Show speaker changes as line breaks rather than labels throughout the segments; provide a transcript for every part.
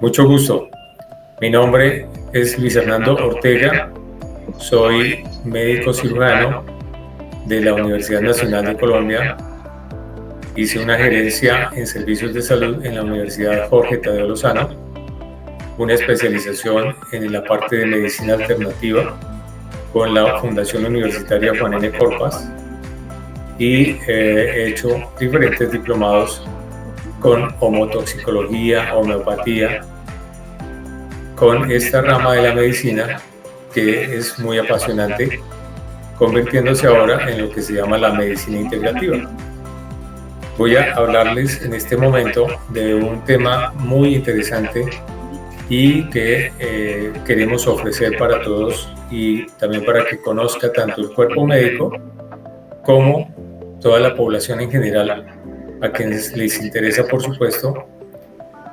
Mucho gusto. Mi nombre es Luis Fernando Ortega. Soy médico cirujano de la Universidad Nacional de Colombia. Hice una gerencia en servicios de salud en la Universidad Jorge Tadeo Lozano, una especialización en la parte de medicina alternativa con la Fundación Universitaria Juan N. Corpas, y he hecho diferentes diplomados con homotoxicología, homeopatía, con esta rama de la medicina que es muy apasionante, convirtiéndose ahora en lo que se llama la medicina integrativa. Voy a hablarles en este momento de un tema muy interesante y que queremos ofrecer para todos, y también para que conozca tanto el cuerpo médico como toda la población en general, a quienes les interesa, por supuesto,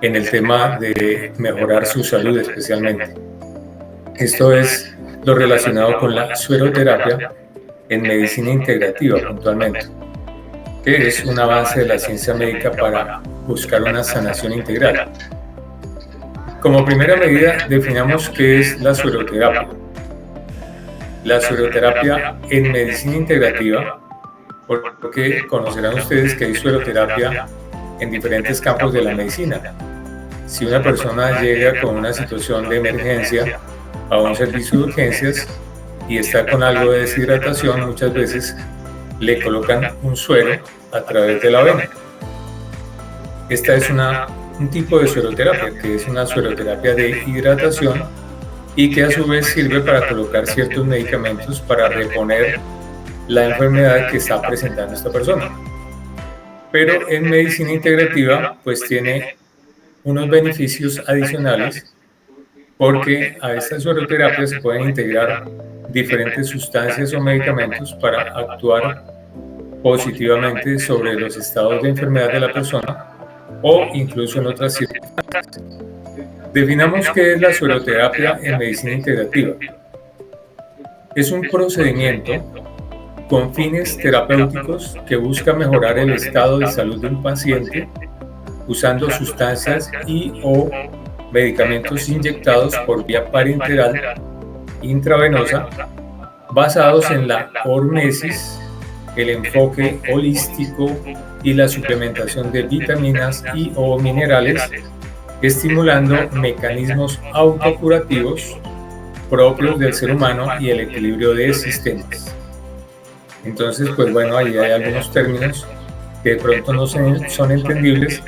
en el tema de mejorar su salud especialmente. Esto es lo relacionado con la sueroterapia en medicina integrativa puntualmente, que es un avance de la ciencia médica para buscar una sanación integral. Como primera medida, definamos qué es la sueroterapia. La sueroterapia en medicina integrativa, porque conocerán ustedes que hay sueroterapia en diferentes campos de la medicina. Si una persona llega con una situación de emergencia a un servicio de urgencias y está con algo de deshidratación, muchas veces le colocan un suero a través de la vena. Esta es un tipo de sueroterapia, que es una sueroterapia de hidratación y que a su vez sirve para colocar ciertos medicamentos para reponer la enfermedad que está presentando esta persona. Pero en medicina integrativa pues tiene unos beneficios adicionales, porque a esta sueroterapia se pueden integrar diferentes sustancias o medicamentos para actuar positivamente sobre los estados de enfermedad de la persona o incluso en otras circunstancias. Definamos qué es la sueroterapia en medicina integrativa. Es un procedimiento con fines terapéuticos que busca mejorar el estado de salud de un paciente usando sustancias y o medicamentos inyectados por vía parenteral intravenosa basados en la hormesis, el enfoque holístico y la suplementación de vitaminas y o minerales, estimulando mecanismos autocurativos propios del ser humano y el equilibrio de sistemas. Entonces, pues bueno, ahí hay algunos términos que de pronto no son entendibles,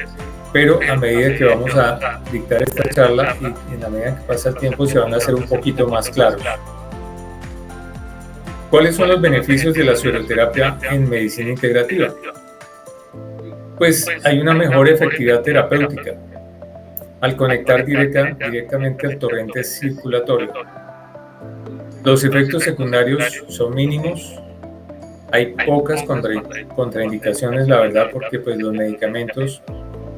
pero a medida que vamos a dictar esta charla y en la medida que pasa el tiempo se van a hacer un poquito más claros. ¿Cuáles son los beneficios de la sueroterapia en medicina integrativa? Pues hay una mejor efectividad terapéutica al conectar directamente al torrente circulatorio. Los efectos secundarios son mínimos. Hay pocas contraindicaciones, la verdad, porque pues los medicamentos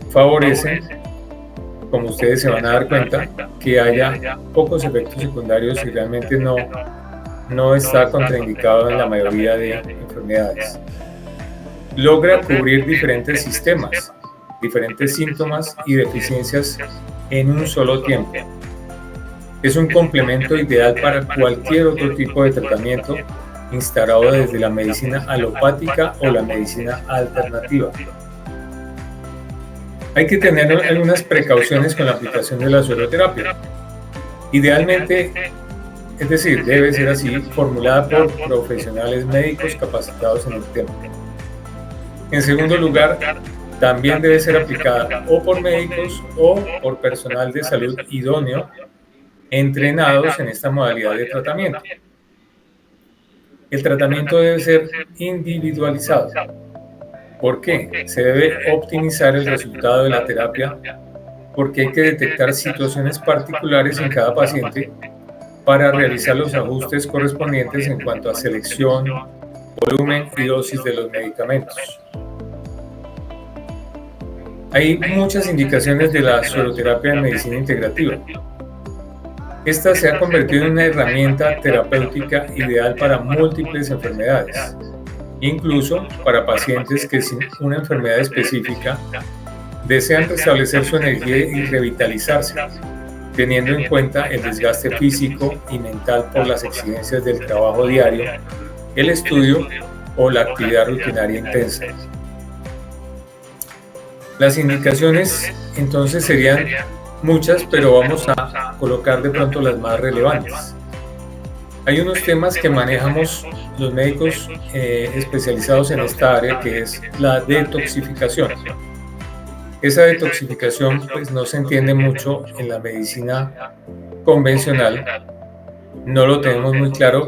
favorecen, como ustedes se van a dar cuenta, que haya pocos efectos secundarios y realmente no está contraindicado en la mayoría de enfermedades. Logra cubrir diferentes sistemas, diferentes síntomas y deficiencias en un solo tiempo. Es un complemento ideal para cualquier otro tipo de tratamiento instaurado desde la medicina alopática o la medicina alternativa. Hay que tener algunas precauciones con la aplicación de la sueroterapia. Idealmente, es decir, debe ser así, formulada por profesionales médicos capacitados en el tema. En segundo lugar, también debe ser aplicada o por médicos o por personal de salud idóneo, entrenados en esta modalidad de tratamiento. El tratamiento debe ser individualizado. ¿Por qué? Se debe optimizar el resultado de la terapia porque hay que detectar situaciones particulares en cada paciente para realizar los ajustes correspondientes en cuanto a selección, volumen y dosis de los medicamentos. Hay muchas indicaciones de la sueroterapia en medicina integrativa. Esta se ha convertido en una herramienta terapéutica ideal para múltiples enfermedades, incluso para pacientes que sin una enfermedad específica desean restablecer su energía y revitalizarse, teniendo en cuenta el desgaste físico y mental por las exigencias del trabajo diario, el estudio o la actividad rutinaria intensa. Las indicaciones entonces serían muchas, pero vamos a colocar de pronto las más relevantes. Hay unos temas que manejamos los médicos especializados en esta área, que es la detoxificación. Esa detoxificación pues no se entiende mucho en la medicina convencional, no lo tenemos muy claro,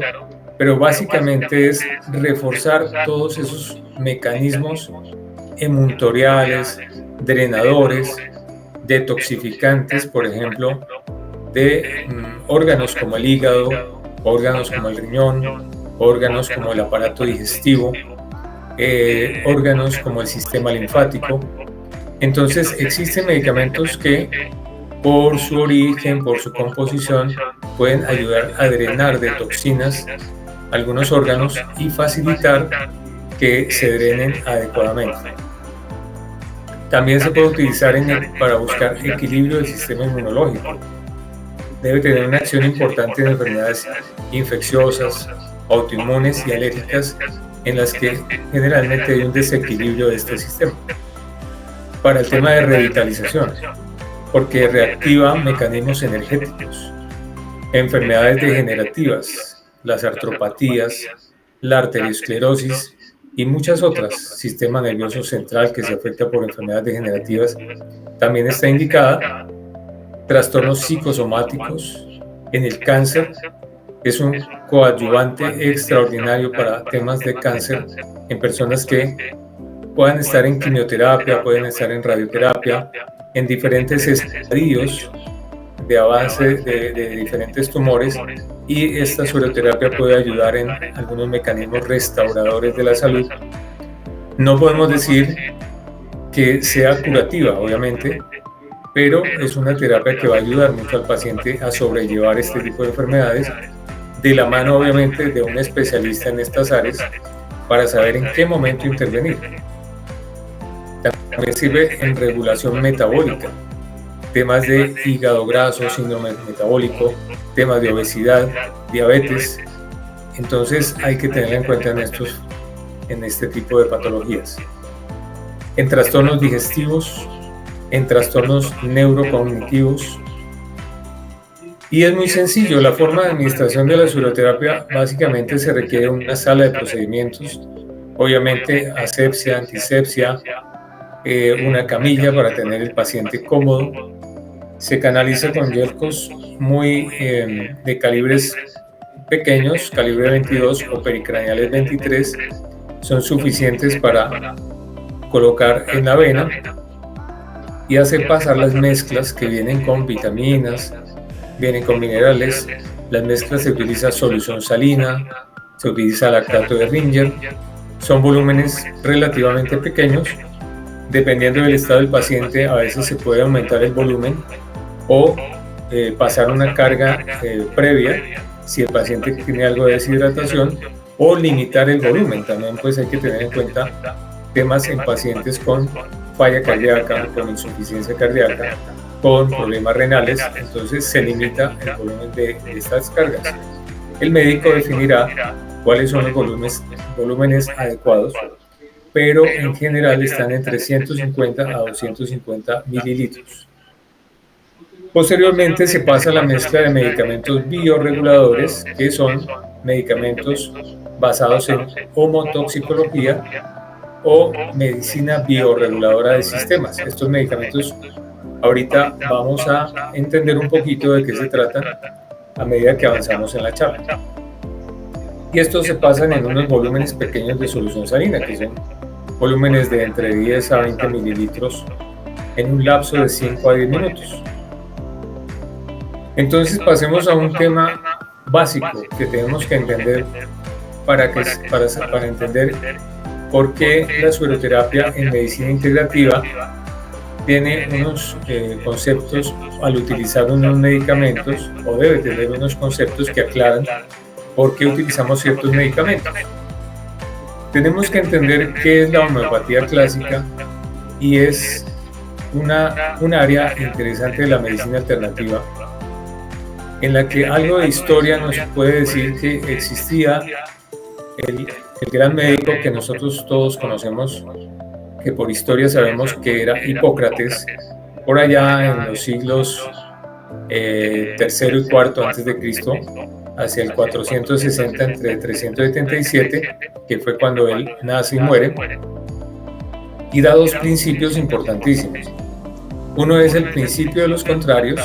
pero básicamente es reforzar todos esos mecanismos emuntoriales, drenadores, detoxificantes, por ejemplo, de órganos como el hígado, órganos como el riñón, órganos como el aparato digestivo, órganos como el sistema linfático. Entonces existen medicamentos que por su origen, por su composición, pueden ayudar a drenar de toxinas algunos órganos y facilitar que se drenen adecuadamente. También se puede utilizar para buscar equilibrio del sistema inmunológico. Debe tener una acción importante en enfermedades infecciosas, autoinmunes y alérgicas en las que generalmente hay un desequilibrio de este sistema. Para el tema de revitalización, porque reactiva mecanismos energéticos, enfermedades degenerativas, las artropatías, la arteriosclerosis y muchas otras, sistema nervioso central que se afecta por enfermedades degenerativas, también está indicada. Trastornos psicosomáticos, en el cáncer, es un coadyuvante extraordinario para temas de cáncer en personas que puedan estar en quimioterapia, pueden estar en radioterapia, en diferentes estadios de avance de diferentes tumores, y esta sueroterapia puede ayudar en algunos mecanismos restauradores de la salud. No podemos decir que sea curativa, obviamente, pero es una terapia que va a ayudar mucho al paciente a sobrellevar este tipo de enfermedades, de la mano obviamente de un especialista en estas áreas para saber en qué momento intervenir. También sirve en regulación metabólica, temas de hígado graso, síndrome metabólico, temas de obesidad, diabetes. Entonces hay que tener en cuenta en este tipo de patologías. En trastornos digestivos, en trastornos neurocognitivos. Y es muy sencillo, la forma de administración de la sueroterapia básicamente se requiere una sala de procedimientos, obviamente asepsia, antisepsia, una camilla para tener el paciente cómodo. Se canaliza con yelcos muy de calibres pequeños, calibre 22 o pericraniales 23, son suficientes para colocar en la vena y hacer pasar las mezclas que vienen con vitaminas, vienen con minerales. Las mezclas se utiliza solución salina, se utiliza lactato de Ringer. Son volúmenes relativamente pequeños. Dependiendo del estado del paciente, a veces se puede aumentar el volumen o pasar una carga previa si el paciente tiene algo de deshidratación, o limitar el volumen. También pues hay que tener en cuenta temas en pacientes con falla cardíaca, con insuficiencia cardíaca, con problemas renales. Entonces se limita el volumen de estas cargas. El médico definirá cuáles son los volúmenes adecuados, pero en general están entre 150 a 250 mililitros. Posteriormente se pasa a la mezcla de medicamentos bioreguladores, que son medicamentos basados en homotoxicología o medicina bioreguladora de sistemas. Estos medicamentos ahorita vamos a entender un poquito de qué se tratan a medida que avanzamos en la charla. Y estos se pasan en unos volúmenes pequeños de solución salina, que son volúmenes de entre 10 a 20 mililitros en un lapso de 5 a 10 minutos. Entonces pasemos a un tema básico que tenemos que entender para entender por qué la sueroterapia en medicina integrativa tiene unos conceptos al utilizar unos medicamentos, o debe tener unos conceptos que aclaran por qué utilizamos ciertos medicamentos. Tenemos que entender qué es la homeopatía clásica, y es un área interesante de la medicina alternativa, en la que algo de historia nos puede decir que existía el gran médico que nosotros todos conocemos, que por historia sabemos que era Hipócrates, por allá en los siglos tercero y cuarto antes de Cristo, hacia el 460 entre 377, que fue cuando él nace y muere, y da dos principios importantísimos. Uno es el principio de los contrarios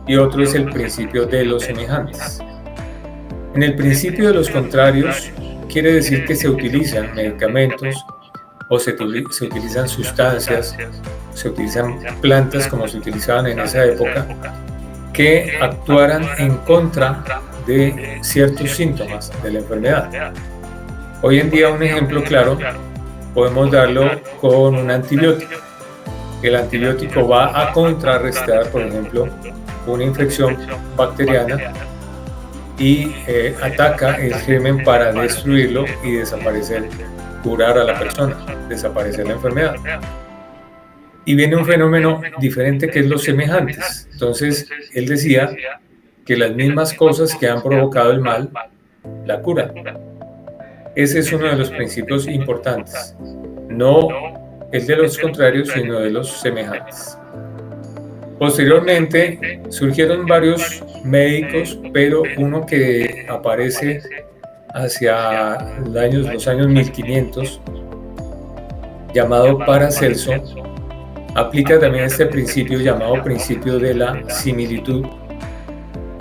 y otro es el principio de los semejantes. En el principio de los contrarios quiere decir que se utilizan medicamentos o se utilizan sustancias, se utilizan plantas como se utilizaban en esa época, que actuaran en contra de ciertos síntomas de la enfermedad. Hoy en día un ejemplo claro podemos darlo con un antibiótico. El antibiótico va a contrarrestar, por ejemplo, una infección bacteriana y ataca el germen para destruirlo y desaparecer, curar a la persona, desaparecer la enfermedad. Y viene un fenómeno diferente que es los semejantes. Entonces, él decía que las mismas cosas que han provocado el mal la curan. Ese es uno de los principios importantes. No el de los contrarios, sino de los semejantes. Posteriormente surgieron varios médicos, pero uno que aparece hacia los años 1500, llamado Paracelso, aplica también este principio llamado principio de la similitud,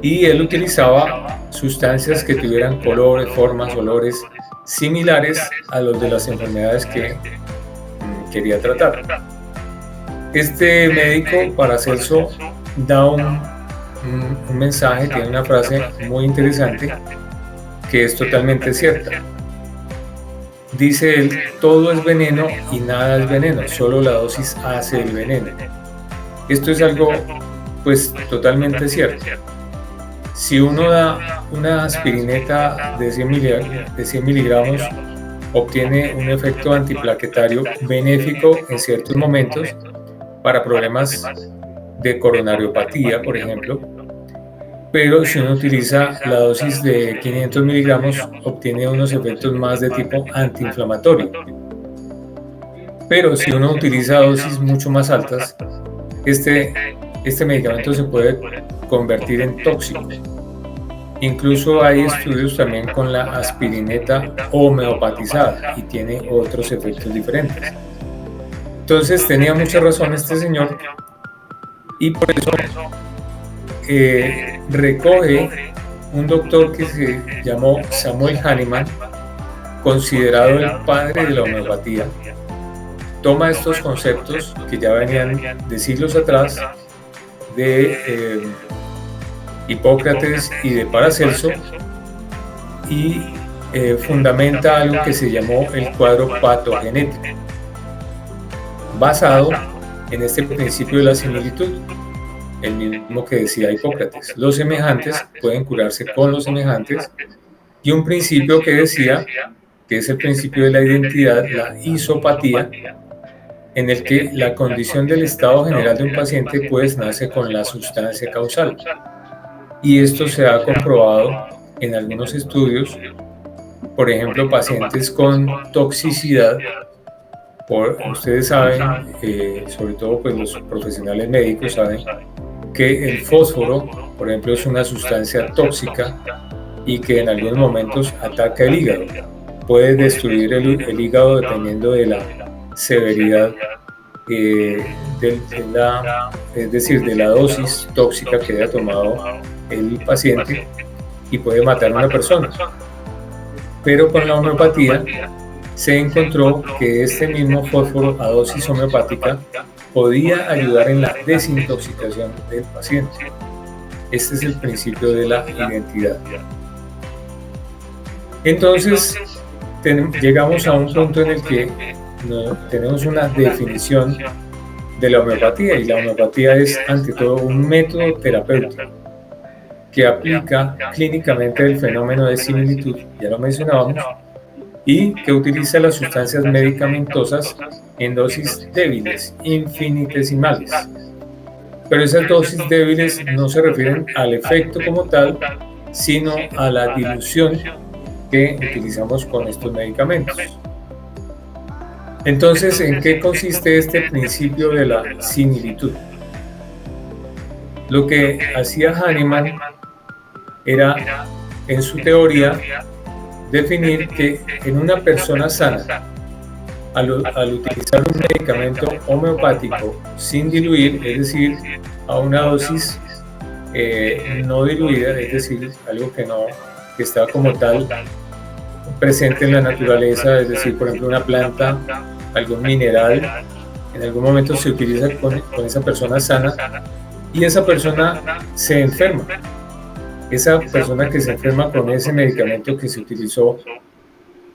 y él utilizaba sustancias que tuvieran colores, formas, olores similares a los de las enfermedades que quería tratar. Este médico, Paracelso, da un mensaje, tiene una frase muy interesante que es totalmente cierta. Dice él: todo es veneno y nada es veneno, solo la dosis hace el veneno. Esto es algo pues totalmente cierto. Si uno da una aspirineta de 100 miligramos, obtiene un efecto antiplaquetario benéfico en ciertos momentos para problemas de coronariopatía, por ejemplo, pero si uno utiliza la dosis de 500 miligramos, obtiene unos efectos más de tipo antiinflamatorio. Pero si uno utiliza dosis mucho más altas, este medicamento se puede convertir en tóxico. Incluso hay estudios también con la aspirineta homeopatizada y tiene otros efectos diferentes. Entonces tenía mucha razón este señor, y por eso recoge un doctor que se llamó Samuel Hahnemann, considerado el padre de la homeopatía. Toma estos conceptos que ya venían de siglos atrás de Hipócrates y de Paracelso y fundamenta algo que se llamó el cuadro patogenético, basado en este principio de la similitud, el mismo que decía Hipócrates. Los semejantes pueden curarse con los semejantes, y un principio que decía, que es el principio de la identidad, la isopatía, en el que la condición del estado general de un paciente pues nace con la sustancia causal. Y esto se ha comprobado en algunos estudios, por ejemplo, pacientes con toxicidad. Ustedes saben, sobre todo pues los profesionales médicos saben, que el fósforo, por ejemplo, es una sustancia tóxica y que en algunos momentos ataca el hígado. Puede destruir el hígado dependiendo de la severidad, es decir, de la dosis tóxica que haya tomado el paciente, y puede matar a una persona. Pero con la homeopatía se encontró que este mismo fósforo a dosis homeopática podía ayudar en la desintoxicación del paciente. Este es el principio de la identidad. Entonces, llegamos a un punto en el que tenemos una definición de la homeopatía, y la homeopatía es ante todo un método terapéutico que aplica clínicamente el fenómeno de similitud, ya lo mencionábamos, y que utiliza las sustancias medicamentosas en dosis débiles, infinitesimales. Pero esas dosis débiles no se refieren al efecto como tal, sino a la dilución que utilizamos con estos medicamentos. Entonces, ¿en qué consiste este principio de la similitud? Lo que hacía Hahnemann era, en su teoría, definir que en una persona sana, al utilizar un medicamento homeopático sin diluir, es decir, a una dosis no diluida, es decir, algo que está como tal presente en la naturaleza, es decir, por ejemplo, una planta, algún mineral, en algún momento se utiliza con esa persona sana y esa persona se enferma. Esa persona que se enferma con ese medicamento que se utilizó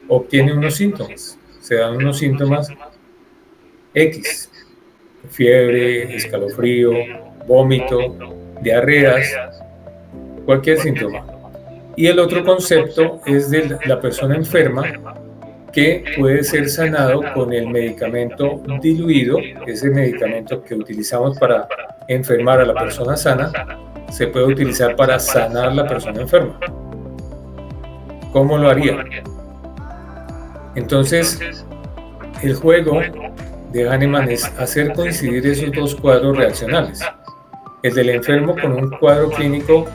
obtiene unos síntomas, se dan unos síntomas X, fiebre, escalofrío, vómito, diarreas, cualquier síntoma. Y el otro concepto es de la persona enferma que puede ser sanado con el medicamento diluido, ese medicamento que utilizamos para enfermar a la persona sana, se puede utilizar para sanar a la persona enferma. ¿Cómo lo haría? Entonces, el juego de Hahnemann es hacer coincidir esos dos cuadros reaccionales, el del enfermo con un cuadro clínico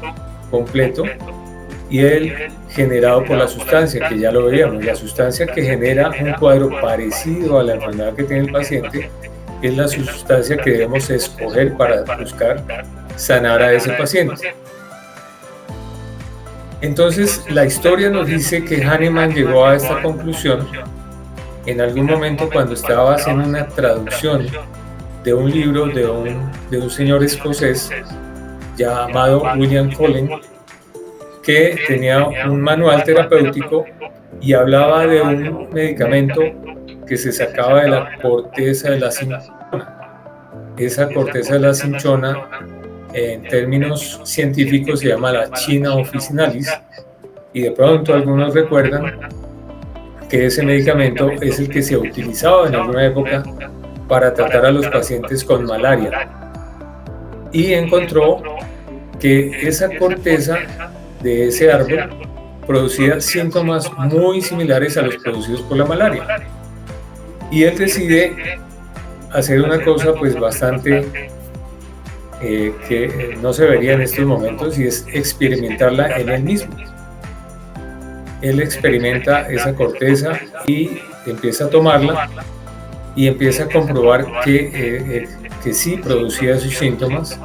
completo y el generado por la sustancia, que ya lo veíamos. La sustancia que genera un cuadro parecido a la enfermedad que tiene el paciente es la sustancia que debemos escoger para buscar sanar a ese paciente. Entonces, la historia nos dice que Hahnemann llegó a esta conclusión en algún momento cuando estaba haciendo una traducción de un libro de un señor escocés llamado William Cullen, que tenía un manual terapéutico y hablaba de un medicamento que se sacaba de la corteza de la cinchona. Esa corteza de la cinchona, en términos científicos, se llama la China officinalis, y de pronto algunos recuerdan que ese medicamento es el que se utilizaba en alguna época para tratar a los pacientes con malaria. Y encontró que esa corteza de ese árbol producía síntomas muy similares a los producidos por la malaria. Y él decide hacer una cosa pues bastante que no se vería en estos momentos, y es experimentarla en él mismo. Él experimenta esa corteza y empieza a tomarla y empieza a comprobar que sí producía sus síntomas,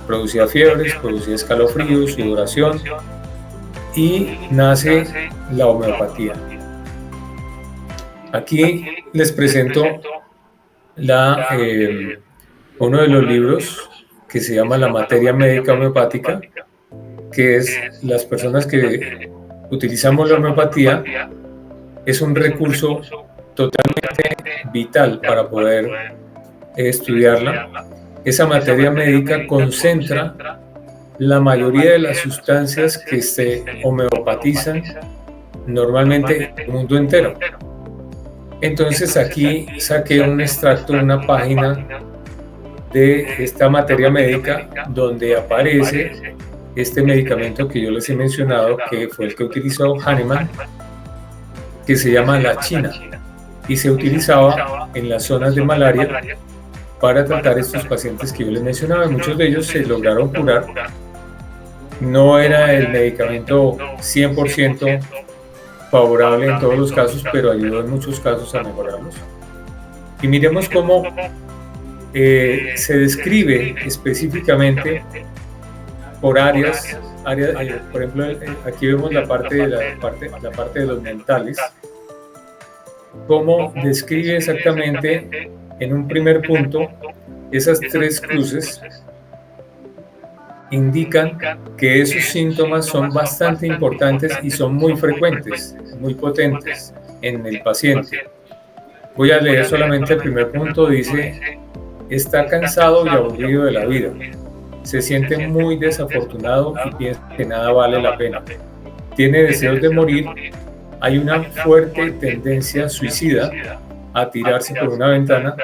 producía fiebres, producía escalofríos, sudoración, y nace la homeopatía. Aquí les presento uno de los libros que se llama La materia médica homeopática, que es las personas que utilizamos la homeopatía, es un recurso totalmente vital para poder estudiarla. Esa materia médica concentra la mayoría de las sustancias que se homeopatizan normalmente en el mundo entero. Entonces aquí saqué un extracto, una página de esta materia médica donde aparece este medicamento que yo les he mencionado, que fue el que utilizó Hahnemann, que se llama la China, y se utilizaba en las zonas de malaria para tratar estos pacientes que yo les mencionaba. Muchos de ellos se lograron curar. No era el medicamento 100% favorable en todos los casos, pero ayudó en muchos casos a mejorarlos. Y miremos cómo se describe específicamente por áreas, por ejemplo, aquí vemos la parte de los mentales, cómo describe exactamente en un primer punto esas tres cruces. Indican que esos síntomas son bastante importantes y son muy frecuentes, muy potentes en el paciente. Voy a leer solamente el primer punto. Dice: está cansado y aburrido de la vida, se siente muy desafortunado y piensa que nada vale la pena, tiene deseos de morir, hay una fuerte tendencia suicida, a tirarse por una ventana,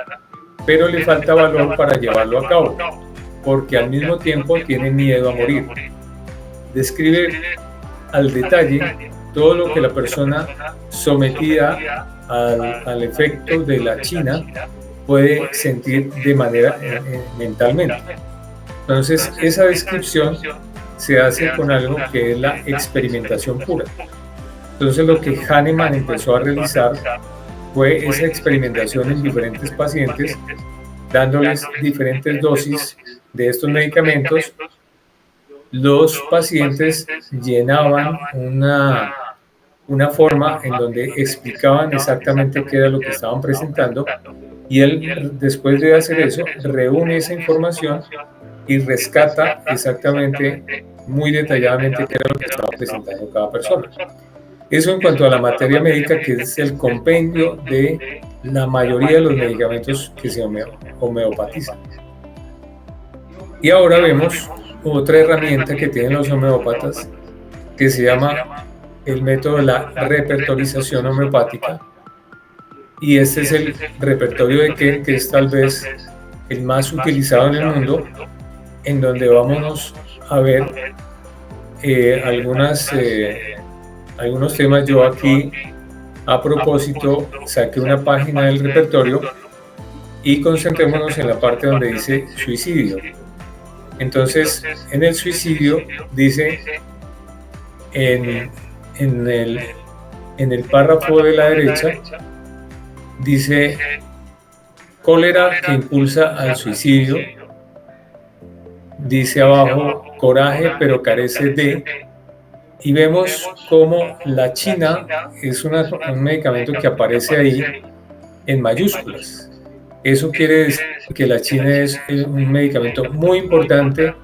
pero le falta valor para llevarlo a cabo, porque al mismo tiempo tiene miedo a morir. Describe al detalle todo lo que la persona sometida al efecto de la china puede sentir de manera mentalmente. Entonces, esa descripción se hace con algo que es la experimentación pura. Entonces, lo que Hahnemann empezó a realizar fue esa experimentación en diferentes pacientes, dándoles diferentes dosis de estos medicamentos. Los pacientes llenaban una forma en donde explicaban exactamente qué era lo que estaban presentando, y él, después de hacer eso, reúne esa información y rescata exactamente, muy detalladamente, qué era lo que estaba presentando cada persona. Eso en cuanto a la materia médica, que es el compendio de la mayoría de los medicamentos que se homeopatizan. Y ahora vemos otra herramienta que tienen los homeópatas, que se llama el método de la repertorización homeopática. Y este es el repertorio de Kent, que es tal vez el más utilizado en el mundo, en donde vamos a ver algunos temas. Yo aquí, a propósito, saqué una página del repertorio y concentrémonos en la parte donde dice suicidio. Entonces, en el suicidio dice, en el párrafo de la derecha, dice cólera que impulsa al suicidio. Dice abajo coraje pero carece de. Y vemos cómo la china es un medicamento que aparece ahí en mayúsculas. Eso quiere decir que la china es un medicamento muy importante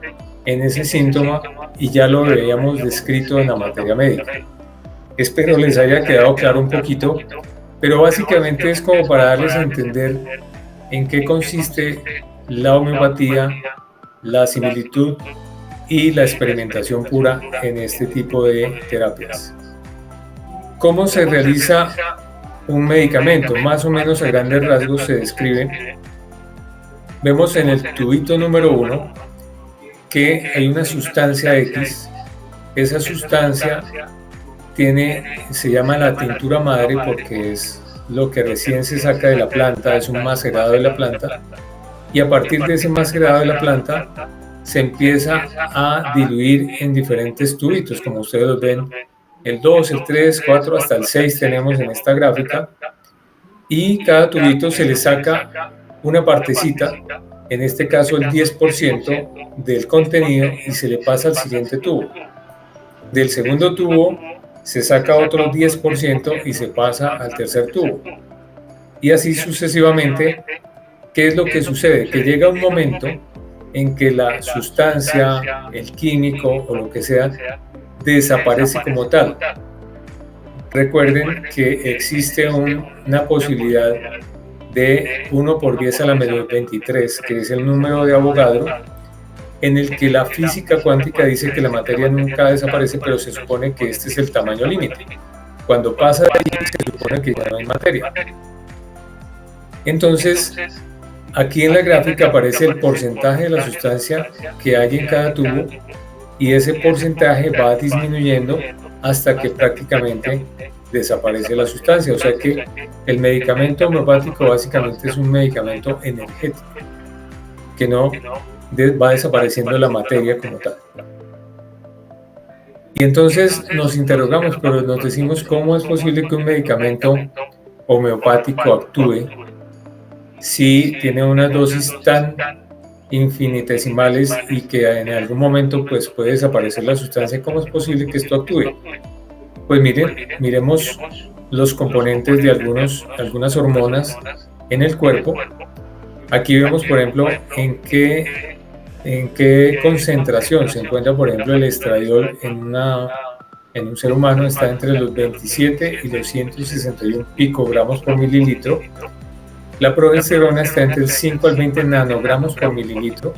en ese síntoma, y ya lo veíamos descrito en la materia médica. Espero les haya quedado claro un poquito, pero básicamente es como para darles a entender en qué consiste la homeopatía, la similitud y la experimentación pura en este tipo de terapias. ¿Cómo se realiza un medicamento? Más o menos a grandes rasgos se describe. Vemos en el tubito número 1 que hay una sustancia X. Esa sustancia se llama la tintura madre, porque es lo que recién se saca de la planta, es un macerado de la planta, y a partir de ese macerado de la planta se empieza a diluir en diferentes tubitos, como ustedes los ven, el 2, el 3, 4, hasta el 6 tenemos en esta gráfica, y cada tubito se le saca una partecita, en este caso el 10% del contenido, y se le pasa al siguiente tubo. Del segundo tubo se saca otro 10% y se pasa al tercer tubo. Y así sucesivamente. ¿Qué es lo que sucede? Que llega un momento en que la sustancia, el químico o lo que sea, desaparece como tal. Recuerden que existe una posibilidad de 1 por 10 a la menos 23, que es el número de Avogadro, en el que la física cuántica dice que la materia nunca desaparece, pero se supone que este es el tamaño límite. Cuando pasa de ahí, se supone que ya no hay materia. Entonces, aquí en la gráfica aparece el porcentaje de la sustancia que hay en cada tubo, y ese porcentaje va disminuyendo hasta que prácticamente desaparece la sustancia. O sea que el medicamento homeopático básicamente es un medicamento energético, que no va desapareciendo la materia como tal. Y entonces nos interrogamos, pero nos decimos, ¿cómo es posible que un medicamento homeopático actúe si tiene unas dosis tan infinitesimales y que en algún momento pues puede desaparecer la sustancia? ¿Cómo es posible que esto actúe? Pues miremos los componentes de algunas hormonas en el cuerpo. Aquí vemos, por ejemplo, en qué concentración se encuentra, por ejemplo, el estradiol en un ser humano. Está entre los 27 y los 161 picogramos por mililitro. La progesterona está entre el 5 al 20 nanogramos por mililitro,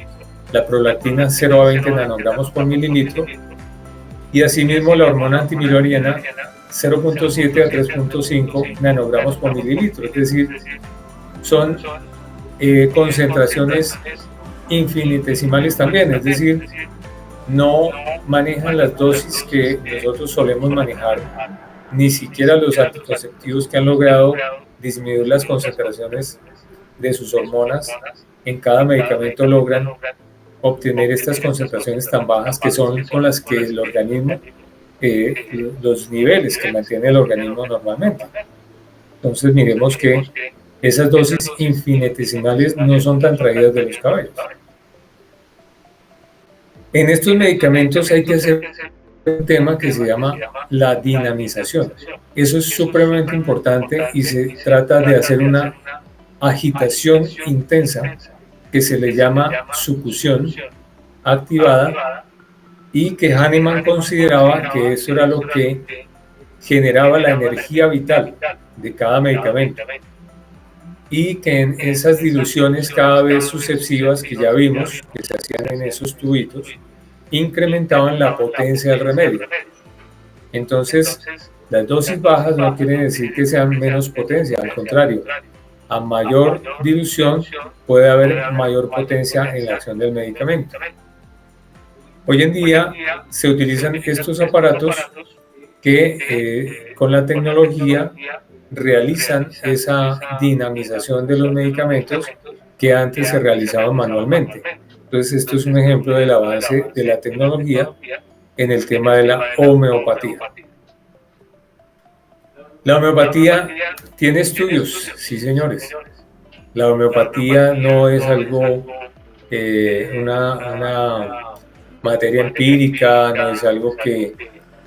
la prolactina 0 a 20 nanogramos por mililitro, y asimismo la hormona antimiloriana 0.7 a 3.5 nanogramos por mililitro, es decir, son concentraciones infinitesimales también, es decir, no manejan las dosis que nosotros solemos manejar, ni siquiera los anticonceptivos que han logrado disminuir las concentraciones de sus hormonas en cada medicamento logran obtener estas concentraciones tan bajas que son con las que el organismo, los niveles que mantiene el organismo normalmente. Entonces miremos que esas dosis infinitesimales no son tan traídas de los cabellos. En estos medicamentos hay que hacer un tema que se llama la dinamización. Eso es supremamente importante y se trata de hacer una agitación intensa que se le llama sucusión activada y que Hahnemann consideraba que eso era lo que generaba la energía vital de cada medicamento y que en esas diluciones cada vez sucesivas que ya vimos que se hacían en esos tubitos incrementaban la potencia del remedio. Entonces, las dosis bajas no quieren decir que sean menos potencia, al contrario, a mayor dilución puede haber mayor potencia en la acción del medicamento. Hoy en día se utilizan estos aparatos que con la tecnología realizan esa dinamización de los medicamentos que antes se realizaban manualmente. Entonces, esto es un ejemplo del avance de la tecnología en el tema de la homeopatía. La homeopatía tiene estudios, sí señores. La homeopatía no es algo, una materia empírica, no es algo que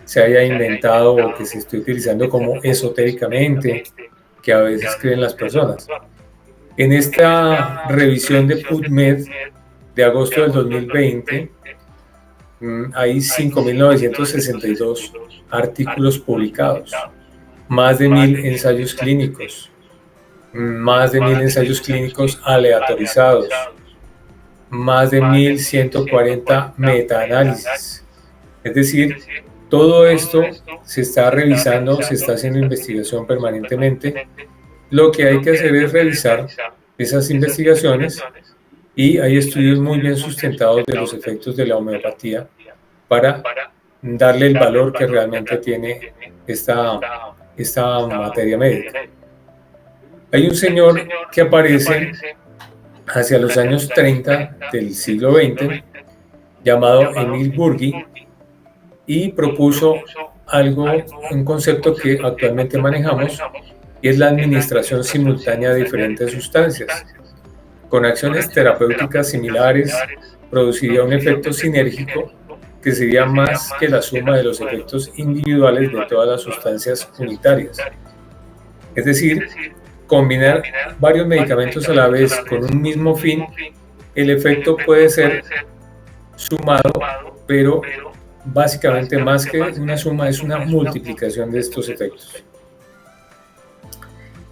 se haya inventado o que se esté utilizando como esotéricamente, que a veces creen las personas. En esta revisión de PubMed de agosto del 2020, hay 5.962 artículos publicados, más de 1.000 ensayos clínicos, más de 1.000 ensayos clínicos aleatorizados, más de 1.140 metaanálisis. Es decir, todo esto se está revisando, se está haciendo investigación permanentemente. Lo que hay que hacer es revisar esas investigaciones y hay estudios muy bien sustentados de los efectos de la homeopatía para darle el valor que realmente tiene esta materia médica. Hay un señor que aparece hacia los años 30 del siglo XX llamado Emil Burgi y propuso un concepto que actualmente manejamos y es la administración simultánea de diferentes sustancias. Con acciones terapéuticas similares, produciría un efecto sinérgico que sería más que la suma de los efectos individuales de todas las sustancias unitarias. Es decir, combinar varios medicamentos a la vez con un mismo fin, el efecto puede ser sumado, pero básicamente más que una suma es una multiplicación de estos efectos.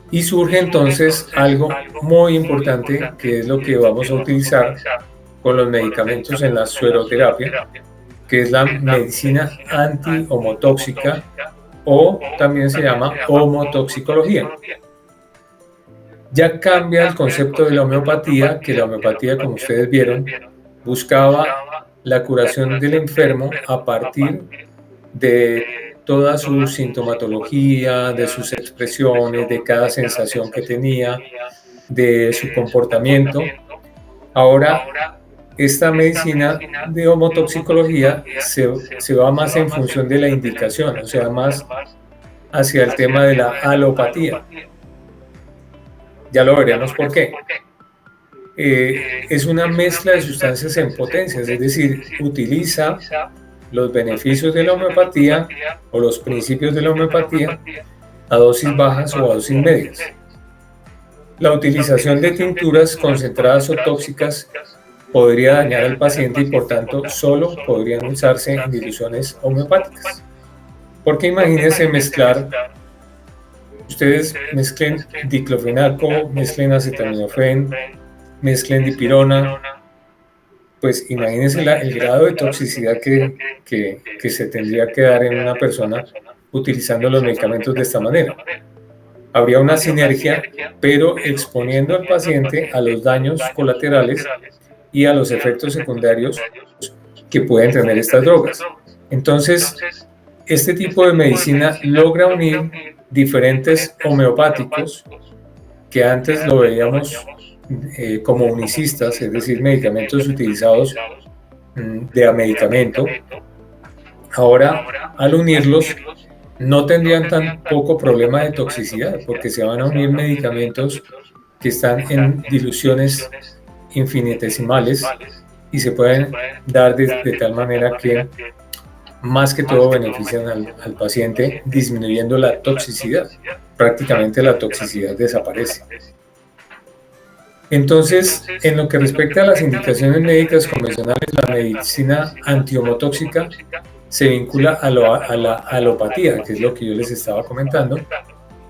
Y surge entonces algo muy importante que es lo que vamos a utilizar con los medicamentos en la sueroterapia, que es la medicina anti-homotóxica o también se llama homotoxicología. Ya cambia el concepto de la homeopatía, que la homeopatía, como ustedes vieron, buscaba la curación del enfermo a partir de toda su sintomatología, de sus expresiones, de cada sensación que tenía, de su comportamiento. Ahora, esta medicina de homotoxicología se va más en función de la indicación, o sea, más hacia el tema de la alopatía. Ya lo veremos por qué. Es una mezcla de sustancias en potencias, es decir, utiliza los beneficios de la homeopatía o los principios de la homeopatía a dosis bajas o a dosis medias. La utilización de tinturas concentradas o tóxicas podría dañar al paciente y por tanto solo podrían usarse en diluciones homeopáticas. Porque imagínense mezclar, ustedes mezclen diclofenaco, mezclen acetaminofén, mezclen dipirona, pues imagínense el grado de toxicidad que se tendría que dar en una persona utilizando los medicamentos de esta manera. Habría una sinergia, pero exponiendo al paciente a los daños colaterales y a los efectos secundarios que pueden tener estas drogas. Entonces, este tipo de medicina logra unir diferentes homeopáticos que antes lo veíamos como unicistas, es decir, medicamentos utilizados de a medicamento. Ahora, al unirlos, no tendrían tan poco problema de toxicidad, porque se van a unir medicamentos que están en diluciones infinitesimales y se pueden dar de tal manera que más que todo benefician al paciente, disminuyendo la toxicidad. Prácticamente la toxicidad desaparece. Entonces, en lo que respecta a las indicaciones médicas convencionales, la medicina antihomotóxica se vincula a la alopatía, que es lo que yo les estaba comentando,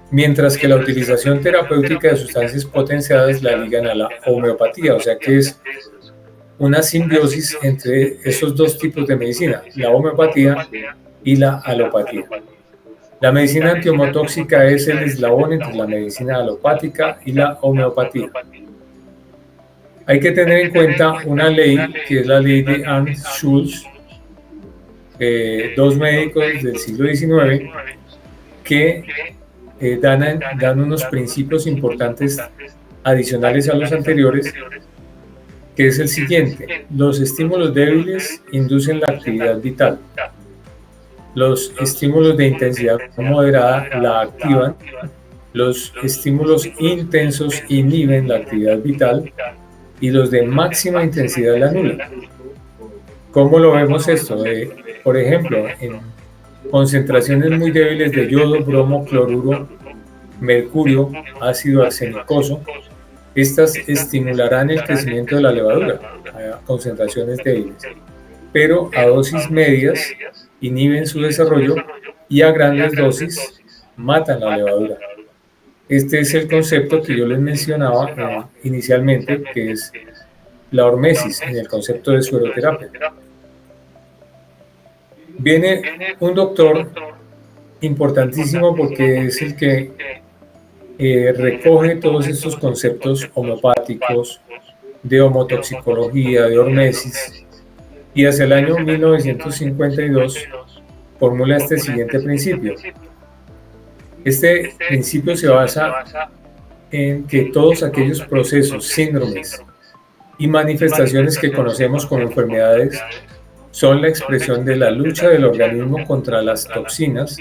mientras que la utilización terapéutica de sustancias potenciadas la ligan a la homeopatía, o sea que es una simbiosis entre esos dos tipos de medicina, la homeopatía y la alopatía. La medicina antihomotóxica es el eslabón entre la medicina alopática y la homeopatía. Hay que tener en cuenta una ley, que es la ley de Anschutz, dos médicos del siglo XIX que dan unos principios importantes adicionales a los anteriores, que es el siguiente: los estímulos débiles inducen la actividad vital, los estímulos de intensidad moderada la activan, los estímulos intensos inhiben la actividad vital y los de máxima intensidad la anulan. ¿Cómo lo vemos esto? Por ejemplo, en concentraciones muy débiles de yodo, bromo, cloruro, mercurio, ácido arsenicoso, estas estimularán el crecimiento de la levadura a concentraciones débiles, pero a dosis medias inhiben su desarrollo y a grandes dosis matan la levadura. Este es el concepto que yo les mencionaba inicialmente, que es la hormesis en el concepto de sueroterapia. Viene un doctor importantísimo porque es el que recoge todos estos conceptos homeopáticos, de homotoxicología, de hormesis, y hacia el año 1952 formula este siguiente principio. Este principio se basa en que todos aquellos procesos, síndromes y manifestaciones que conocemos como enfermedades son la expresión de la lucha del organismo contra las toxinas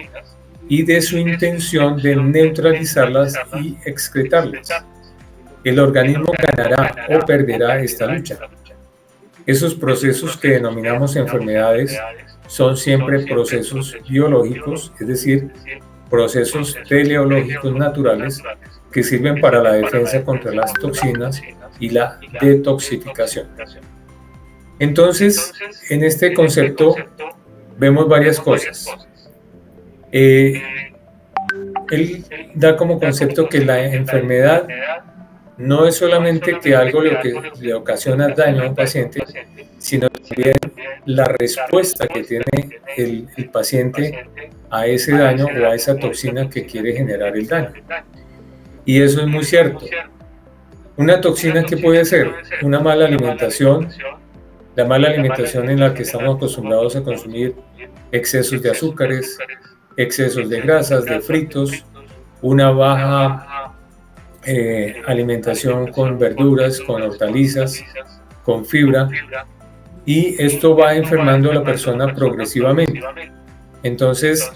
y de su intención de neutralizarlas y excretarlas. El organismo ganará o perderá esta lucha. Esos procesos que denominamos enfermedades son siempre procesos biológicos, es decir, procesos teleológicos naturales que sirven para la defensa contra las toxinas y la detoxificación. Entonces, en este concepto vemos varias cosas. Él da como concepto que la enfermedad no es solamente que algo le ocasiona daño a un paciente, sino también la respuesta que tiene el paciente a ese daño o a esa toxina que quiere generar el daño. Y eso es muy cierto. Una toxina, ¿qué puede ser? Una mala alimentación, la mala alimentación en la que estamos acostumbrados a consumir excesos de azúcares, excesos de grasas, de fritos, una baja alimentación con verduras, con hortalizas, con fibra, y esto va enfermando a la persona progresivamente. Entonces,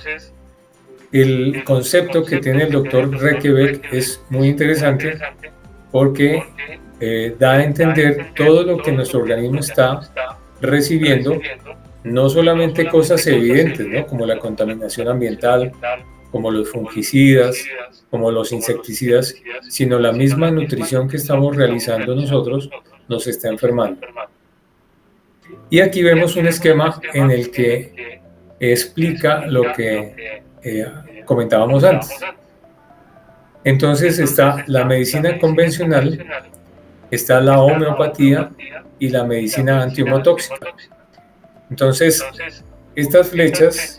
el concepto que tiene el doctor Rekebeck es muy interesante porque da a entender todo lo que nuestro organismo está recibiendo, no solamente cosas evidentes, ¿no?, como la contaminación ambiental, como los fungicidas, como los insecticidas, sino la misma nutrición que estamos realizando nosotros nos está enfermando. Y aquí vemos un esquema en el que explica lo que comentábamos antes. Entonces está la medicina convencional, está la homeopatía y la medicina antihomotóxica. Entonces, estas flechas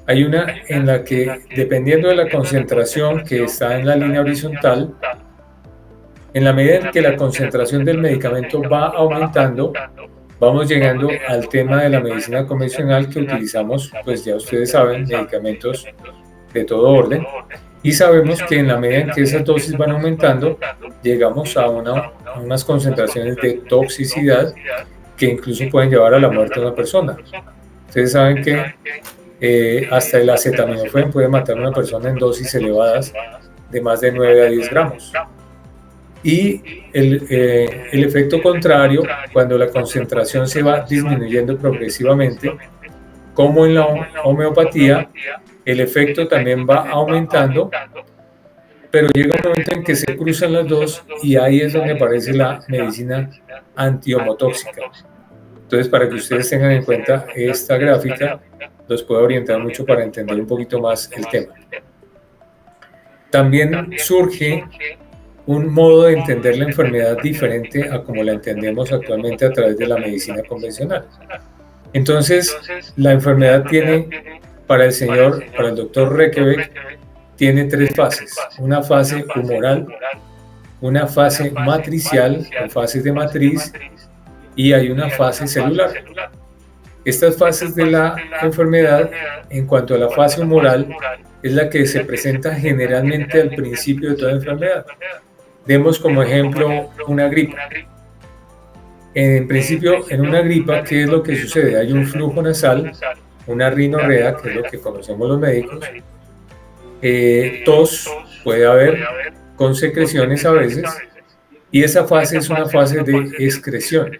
Hay una en la que, dependiendo de la concentración que está en la línea horizontal, en la medida en que la concentración del medicamento va aumentando, vamos llegando al tema de la medicina convencional que utilizamos, pues ya ustedes saben, medicamentos de todo orden, y sabemos que en la medida en que esas dosis van aumentando, llegamos a unas concentraciones de toxicidad que incluso pueden llevar a la muerte de una persona. Ustedes saben que hasta el acetaminofén puede matar a una persona en dosis elevadas de más de 9 a 10 gramos. Y el efecto contrario, cuando la concentración se va disminuyendo progresivamente, como en la homeopatía, el efecto también va aumentando, pero llega un momento en que se cruzan las dos y ahí es donde aparece la medicina antihomotóxica. Entonces, para que ustedes tengan en cuenta esta gráfica, los puede orientar mucho para entender un poquito más el tema. También surge un modo de entender la enfermedad diferente a como la entendemos actualmente a través de la medicina convencional. Entonces, la enfermedad tiene, para el doctor Rekebeck, tiene 3 fases. Una fase humoral, una fase matricial, o fases de matriz, y hay una fase celular. Estas fases de la enfermedad, en cuanto a la fase humoral, es la que se presenta generalmente al principio de toda enfermedad. Demos como ejemplo una gripa. En principio, en una gripa, ¿qué es lo que sucede? Hay un flujo nasal, una rinorrea, que es lo que conocemos los médicos, tos, puede haber, con secreciones a veces, y esa fase es una fase de excreción.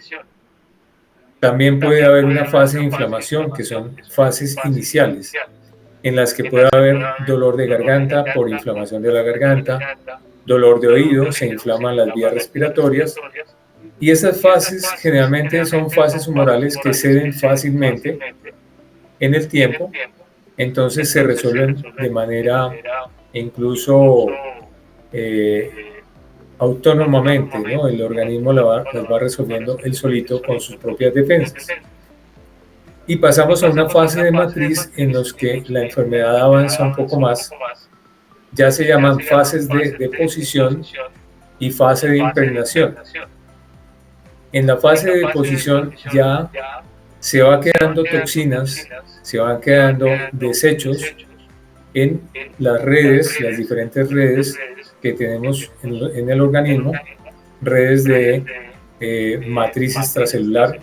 También puede haber una fase de inflamación, que son fases iniciales, en las que puede haber dolor de garganta por inflamación de la garganta, dolor de oído, se inflaman las vías respiratorias, y esas fases generalmente son fases humorales que ceden fácilmente en el tiempo, entonces se resuelven de manera incluso autónomamente, ¿no? El organismo las va resolviendo él solito con sus propias defensas. Y pasamos a una fase de matriz en los que la enfermedad avanza un poco más. Ya se llaman fases de deposición y fase de impregnación. En la fase de deposición ya se va quedando toxinas, se van quedando desechos en las redes, las diferentes redes que tenemos en el organismo, redes de matriz extracelular.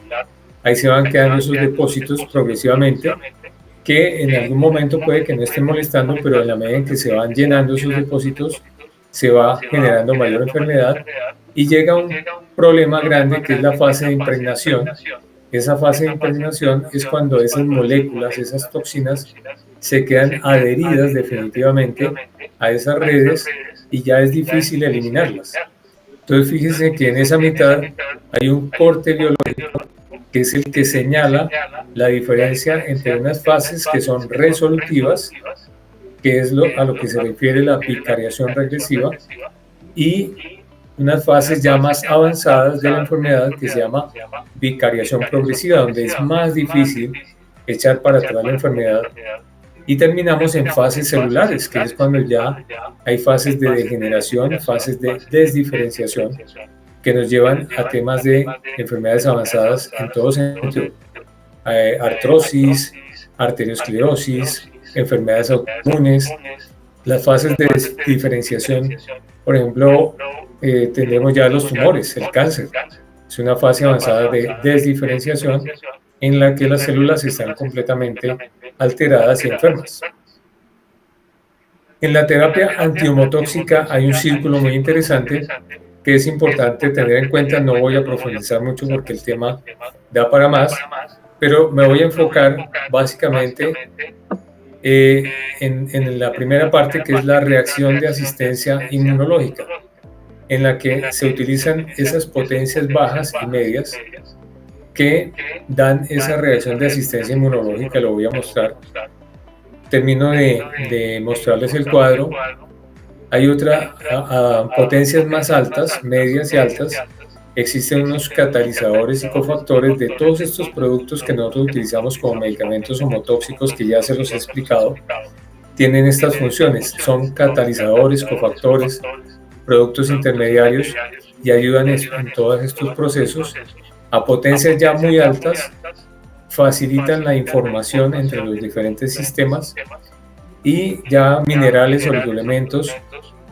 Ahí se van quedando esos depósitos progresivamente, que en algún momento puede que no estén molestando, pero en la medida en que se van llenando esos depósitos, se va generando mayor enfermedad y llega un problema grande que es la fase de impregnación. Esa fase de impregnación es cuando esas moléculas, esas toxinas, se quedan adheridas definitivamente a esas redes y ya es difícil eliminarlas. Entonces fíjense que en esa mitad hay un corte biológico que es el que señala la diferencia entre unas fases que son resolutivas, que es a lo que se refiere la bicariación regresiva, y unas fases ya más avanzadas de la enfermedad que se llama bicariación progresiva, donde es más difícil echar para atrás la enfermedad. Y terminamos en fases celulares, que es cuando ya hay fases de degeneración, fases de desdiferenciación, que nos llevan a temas de enfermedades avanzadas en todo sentido. Artrosis, arteriosclerosis, enfermedades autoinmunes, las fases de diferenciación. Por ejemplo, tendremos ya los tumores, el cáncer. Es una fase avanzada de desdiferenciación en la que las células están completamente alteradas y enfermas. En la terapia antihomotóxica hay un círculo muy interesante que es importante tener en cuenta. No voy a profundizar mucho porque el tema da para más, pero me voy a enfocar básicamente en la primera parte, que es la reacción de asistencia inmunológica, en la que se utilizan esas potencias bajas y medias que dan esa reacción de asistencia inmunológica. Lo voy a mostrar. Termino de mostrarles el cuadro. Hay otra potencias más altas, medias y altas, existen unos catalizadores y cofactores de todos estos productos que nosotros utilizamos como medicamentos homotóxicos, que ya se los he explicado. Tienen estas funciones, son catalizadores, cofactores, productos intermediarios, y ayudan en todos estos procesos a potencias ya muy altas, facilitan la información entre los diferentes sistemas, y ya minerales o oligoelementos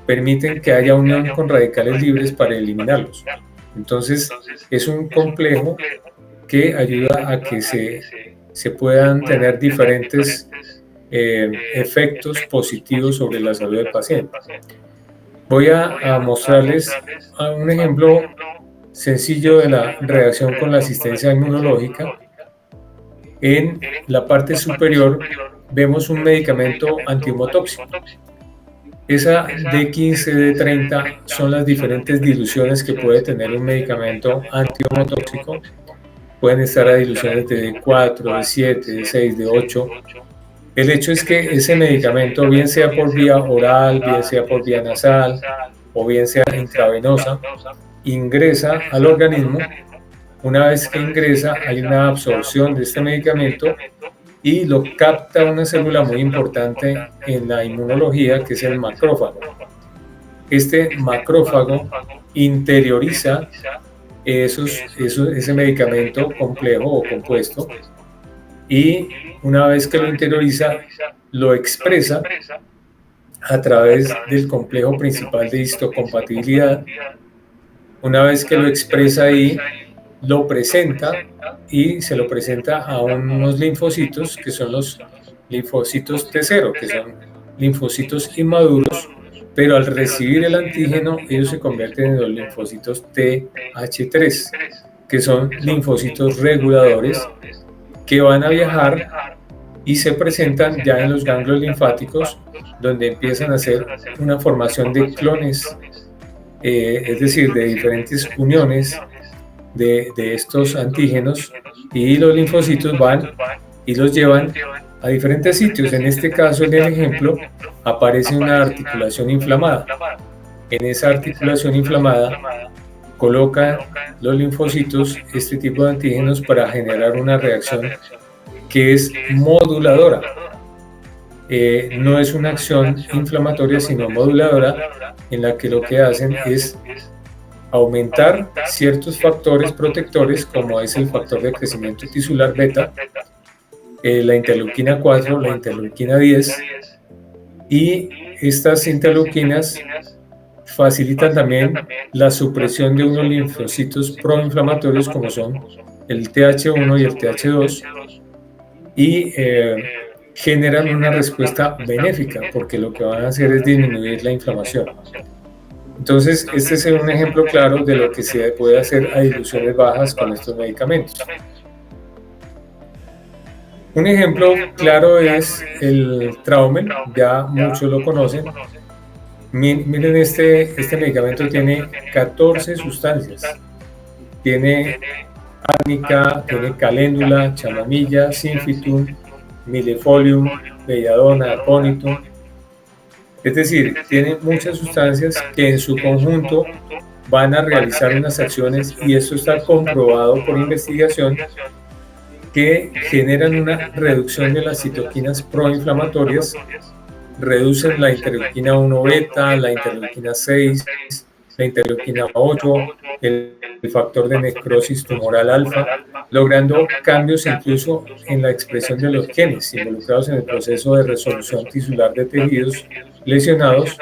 permiten que haya unión con radicales libres para eliminarlos. Entonces es un complejo que ayuda a que se puedan tener diferentes efectos positivos sobre la salud del paciente. Voy a mostrarles un ejemplo sencillo de la reacción con la asistencia inmunológica. En la parte superior vemos un medicamento antihomotóxico. Esa D15, D30 son las diferentes diluciones que puede tener un medicamento antihomotóxico. Pueden estar a diluciones de D4, D7, D6, D8. El hecho es que ese medicamento, bien sea por vía oral, bien sea por vía nasal o bien sea intravenosa, ingresa al organismo. Una vez que ingresa, hay una absorción de este medicamento y lo capta una célula muy importante en la inmunología, que es el macrófago. Este macrófago interioriza ese medicamento complejo o compuesto, y una vez que lo interioriza, lo expresa a través del complejo principal de histocompatibilidad. Una vez que lo expresa ahí, lo presenta, y se lo presenta a unos linfocitos que son los linfocitos T0, que son linfocitos inmaduros, pero al recibir el antígeno ellos se convierten en los linfocitos TH3, que son linfocitos reguladores, que van a viajar y se presentan ya en los ganglios linfáticos, donde empiezan a hacer una formación de clones, es decir, de diferentes uniones de estos antígenos, y los linfocitos van y los llevan a diferentes sitios. En este caso, en el ejemplo, aparece una articulación inflamada. En esa articulación inflamada coloca los linfocitos este tipo de antígenos para generar una reacción que es moduladora. No es una acción inflamatoria, sino moduladora, en la que lo que hacen es aumentar ciertos factores protectores, como es el factor de crecimiento tisular beta, la interleuquina 4, la interleuquina 10, y estas interleuquinas facilitan también la supresión de unos linfocitos proinflamatorios, como son el TH1 y el TH2, y generan una respuesta benéfica, porque lo que van a hacer es disminuir la inflamación. Entonces, este es un ejemplo claro de lo que se puede hacer a diluciones bajas con estos medicamentos. Un ejemplo claro es el Traumel, ya muchos lo conocen. Miren, este medicamento tiene 14 sustancias. Tiene árnica, tiene caléndula, chamomilla, sinfitum, milefolium, belladona, acónito. Es decir, tiene muchas sustancias que en su conjunto van a realizar unas acciones, y esto está comprobado por investigación, que generan una reducción de las citoquinas proinflamatorias, reducen la interleuquina 1 beta, la interleuquina 6, la interleuquina 8, el factor de necrosis tumoral alfa, logrando cambios incluso en la expresión de los genes involucrados en el proceso de resolución tisular de tejidos lesionados,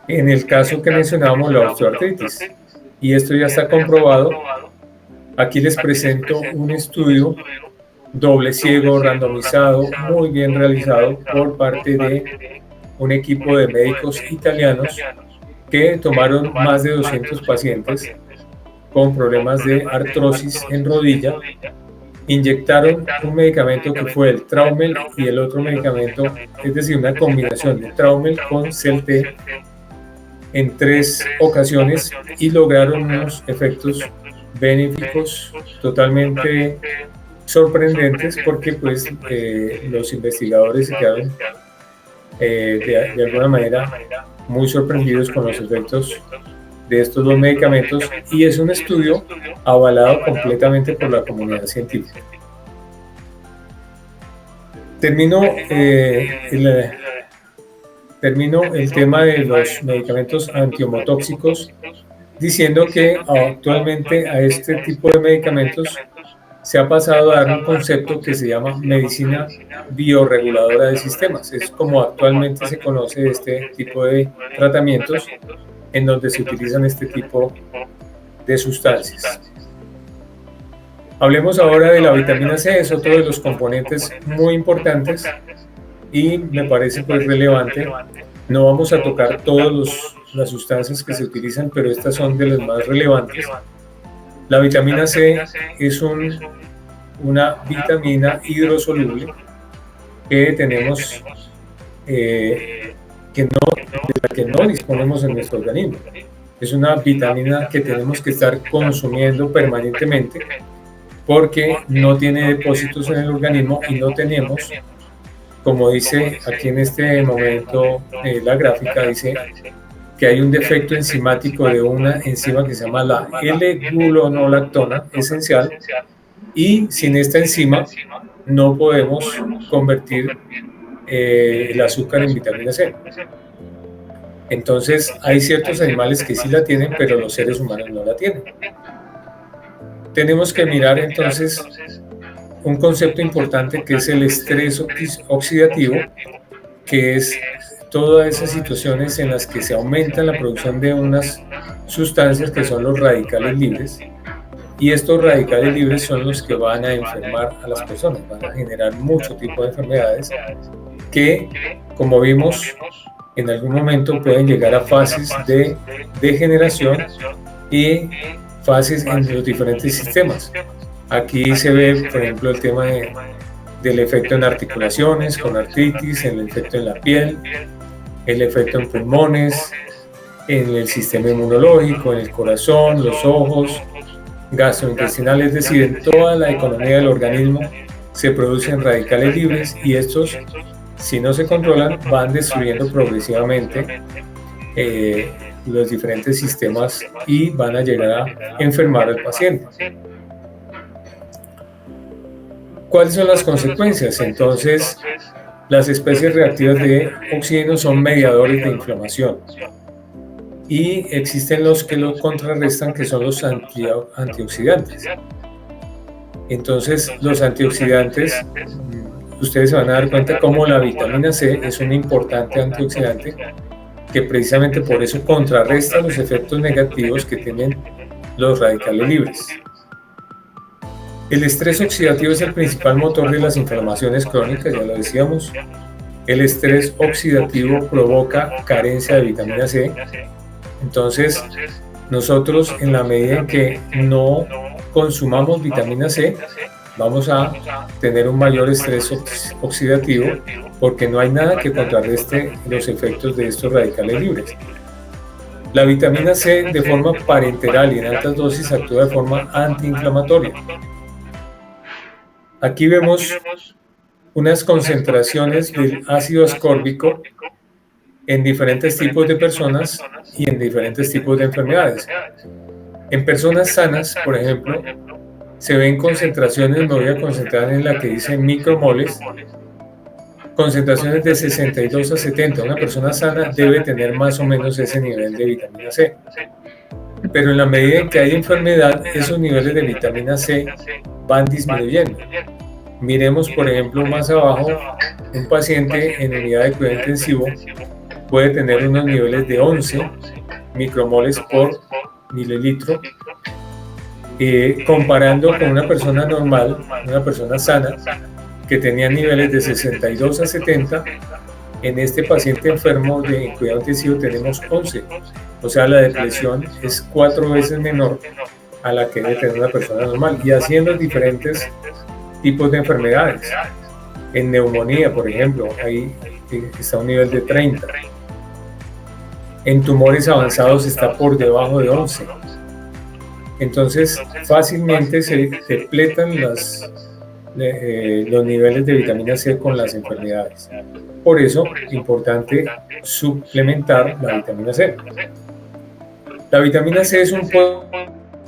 en el caso que mencionábamos, la osteoartritis. Y esto ya está comprobado. Aquí les presento un estudio doble ciego, randomizado, muy bien realizado por parte de un equipo de médicos italianos, que tomaron más de 200 pacientes con problemas de artrosis en rodilla, inyectaron un medicamento que fue el Traumel y el otro medicamento, es decir, una combinación de Traumel con CELT, en 3 ocasiones, y lograron unos efectos benéficos totalmente sorprendentes, porque pues los investigadores se quedaron de alguna manera muy sorprendidos con los efectos de estos dos medicamentos, y es un estudio avalado completamente por la comunidad científica. Termino el tema de los medicamentos antiomotóxicos diciendo que actualmente a este tipo de medicamentos se ha pasado a dar un concepto que se llama medicina biorreguladora de sistemas. Es como actualmente se conoce este tipo de tratamientos en donde se utilizan este tipo de sustancias. Hablemos ahora de la vitamina C, es otro de los componentes muy importantes y me parece pues relevante. No vamos a tocar todas las sustancias que se utilizan, pero estas son de las más relevantes. La vitamina C es una vitamina hidrosoluble que tenemos, de la que no disponemos en nuestro organismo. Es una vitamina que tenemos que estar consumiendo permanentemente porque no tiene depósitos en el organismo y no tenemos, como dice aquí en este momento la gráfica, dice que hay un defecto enzimático de una enzima que se llama la L-gluconolactona esencial, y sin esta enzima no podemos convertir el azúcar en vitamina C. Entonces hay ciertos animales que sí la tienen, pero los seres humanos no la tienen. Tenemos que mirar entonces un concepto importante que es el estrés oxidativo, que es todas esas situaciones en las que se aumenta la producción de unas sustancias que son los radicales libres, y estos radicales libres son los que van a enfermar a las personas, van a generar mucho tipo de enfermedades que, como vimos, en algún momento pueden llegar a fases de degeneración y fases en los diferentes sistemas. Aquí se ve, por ejemplo, el tema del efecto en articulaciones, con artritis, el efecto en la piel, el efecto en pulmones, en el sistema inmunológico, en el corazón, los ojos, gastrointestinal, es decir, en toda la economía del organismo se producen radicales libres, y estos, si no se controlan, van destruyendo progresivamente los diferentes sistemas y van a llegar a enfermar al paciente. ¿Cuáles son las consecuencias? Entonces, las especies reactivas de oxígeno son mediadores de inflamación, y existen los que lo contrarrestan, que son los antioxidantes. Entonces, los antioxidantes, ustedes se van a dar cuenta cómo la vitamina C es un importante antioxidante que precisamente por eso contrarresta los efectos negativos que tienen los radicales libres. El estrés oxidativo es el principal motor de las inflamaciones crónicas, ya lo decíamos. El estrés oxidativo provoca carencia de vitamina C. Entonces, nosotros, en la medida en que no consumamos vitamina C, vamos a tener un mayor estrés oxidativo, porque no hay nada que contrarreste los efectos de estos radicales libres. La vitamina C, de forma parenteral y en altas dosis, actúa de forma antiinflamatoria. Aquí vemos unas concentraciones del ácido ascórbico en diferentes tipos de personas y en diferentes tipos de enfermedades. En personas sanas, por ejemplo, se ven concentraciones, me voy a concentrar en la que dice micromoles, concentraciones de 62 a 70. Una persona sana debe tener más o menos ese nivel de vitamina C. Pero en la medida en que hay enfermedad, esos niveles de vitamina C van disminuyendo. Miremos, por ejemplo, más abajo, un paciente en unidad de cuidado intensivo puede tener unos niveles de 11 micromoles por mililitro, comparando con una persona normal, una persona sana, que tenía niveles de 62 a 70. En este paciente enfermo de cuidado intensivo tenemos 11, o sea, la depresión es 4 veces menor a la que debe tener una persona normal, y así en los diferentes tipos de enfermedades. En neumonía, por ejemplo, ahí está un nivel de 30. En tumores avanzados está por debajo de 11. Entonces, fácilmente se depletan los niveles de vitamina C con las enfermedades. Por eso, es importante suplementar la vitamina C. La vitamina C es un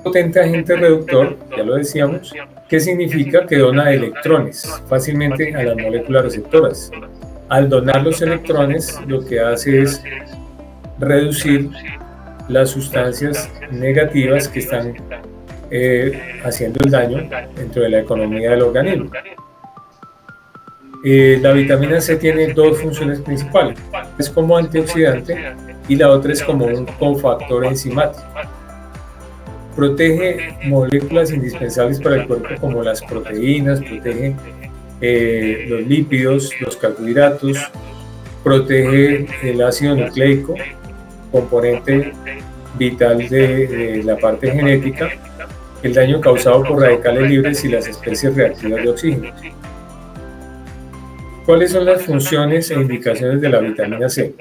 potente agente reductor, ya lo decíamos, que significa que dona electrones fácilmente a las moléculas receptoras. Al donar los electrones, lo que hace es reducir las sustancias negativas que están haciendo el daño dentro de la economía del organismo. La vitamina C tiene dos funciones principales. Es como antioxidante y la otra es como un cofactor enzimático. Protege moléculas indispensables para el cuerpo como las proteínas, protege los lípidos, los carbohidratos, protege el ácido nucleico, componente vital de la parte genética, el daño causado por radicales libres y las especies reactivas de oxígeno. ¿Cuáles son las funciones e indicaciones de la vitamina C?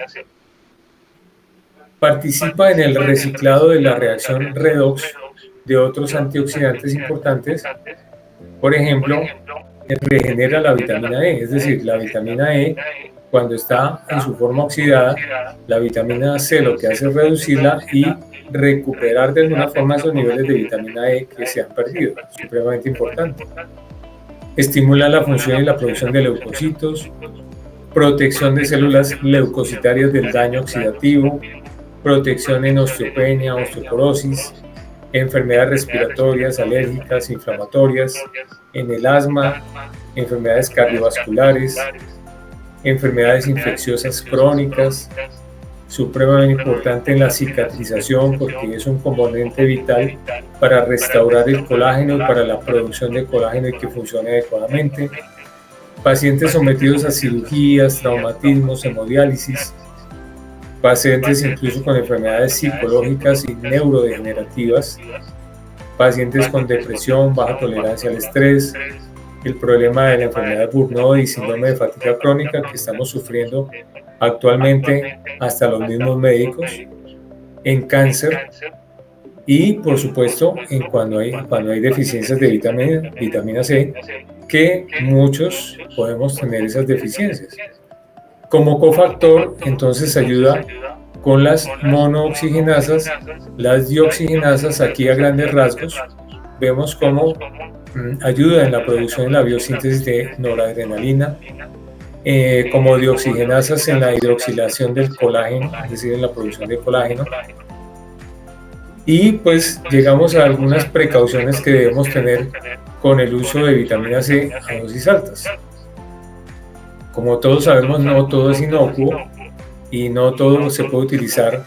Participa en el reciclado de la reacción redox de otros antioxidantes importantes. Por ejemplo, regenera la vitamina E, es decir, la vitamina E, cuando está en su forma oxidada, la vitamina C lo que hace es reducirla y recuperar de alguna forma esos niveles de vitamina E que se han perdido, supremamente importante. Estimula la función y la producción de leucocitos, protección de células leucocitarias del daño oxidativo, protección en osteopenia, osteoporosis, enfermedades respiratorias, alérgicas, inflamatorias, en el asma, enfermedades cardiovasculares, enfermedades infecciosas crónicas, supremamente importante en la cicatrización porque es un componente vital para restaurar el colágeno y para la producción de colágeno y que funcione adecuadamente. Pacientes sometidos a cirugías, traumatismos, hemodiálisis, pacientes incluso con enfermedades psicológicas y neurodegenerativas, pacientes con depresión, baja tolerancia al estrés, el problema de la enfermedad de Burnout y síndrome de fatiga crónica que estamos sufriendo actualmente hasta los mismos médicos, en cáncer y por supuesto cuando hay deficiencias de vitamina C, que muchos podemos tener esas deficiencias. Como cofactor, entonces ayuda con las monooxigenasas, las dioxigenasas, aquí a grandes rasgos, vemos cómo ayuda en la producción y la biosíntesis de noradrenalina, como dioxigenasas en la hidroxilación del colágeno, es decir, en la producción de colágeno. Y pues llegamos a algunas precauciones que debemos tener con el uso de vitamina C a dosis altas. Como todos sabemos, no todo es inocuo y no todo se puede utilizar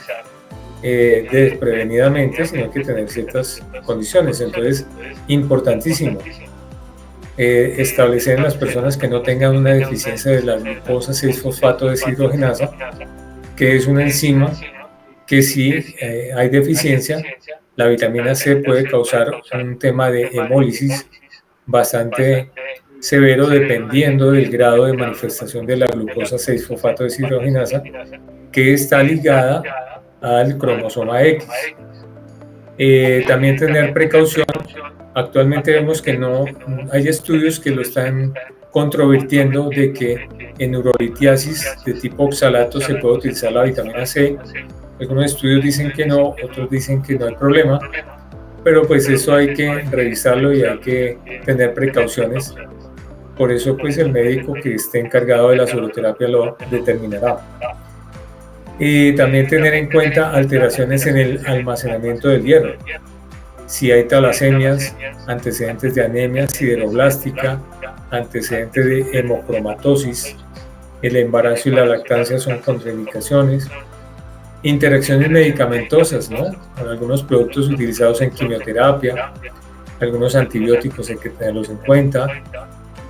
desprevenidamente, sino que tener ciertas condiciones. Entonces, importantísimo establecer en las personas que no tengan una deficiencia de la glucosa 6-fosfato deshidrogenasa, que es una enzima que si hay deficiencia, la vitamina C puede causar un tema de hemólisis bastante severo dependiendo del grado de manifestación de la glucosa 6-fosfato deshidrogenasa, que está ligada al cromosoma X. También tener precaución. Actualmente vemos que no hay estudios que lo están controvirtiendo de que en urolitiasis de tipo oxalato se puede utilizar la vitamina C. Algunos estudios dicen que no, otros dicen que no hay problema, pero pues eso hay que revisarlo y hay que tener precauciones. Por eso pues el médico que esté encargado de la soroterapia lo determinará. Y también tener en cuenta alteraciones en el almacenamiento del hierro. Si hay talasemias, antecedentes de anemia sideroblástica, antecedentes de hemocromatosis, el embarazo y la lactancia son contraindicaciones. Interacciones medicamentosas, ¿no? Con algunos productos utilizados en quimioterapia, algunos antibióticos hay que tenerlos en cuenta.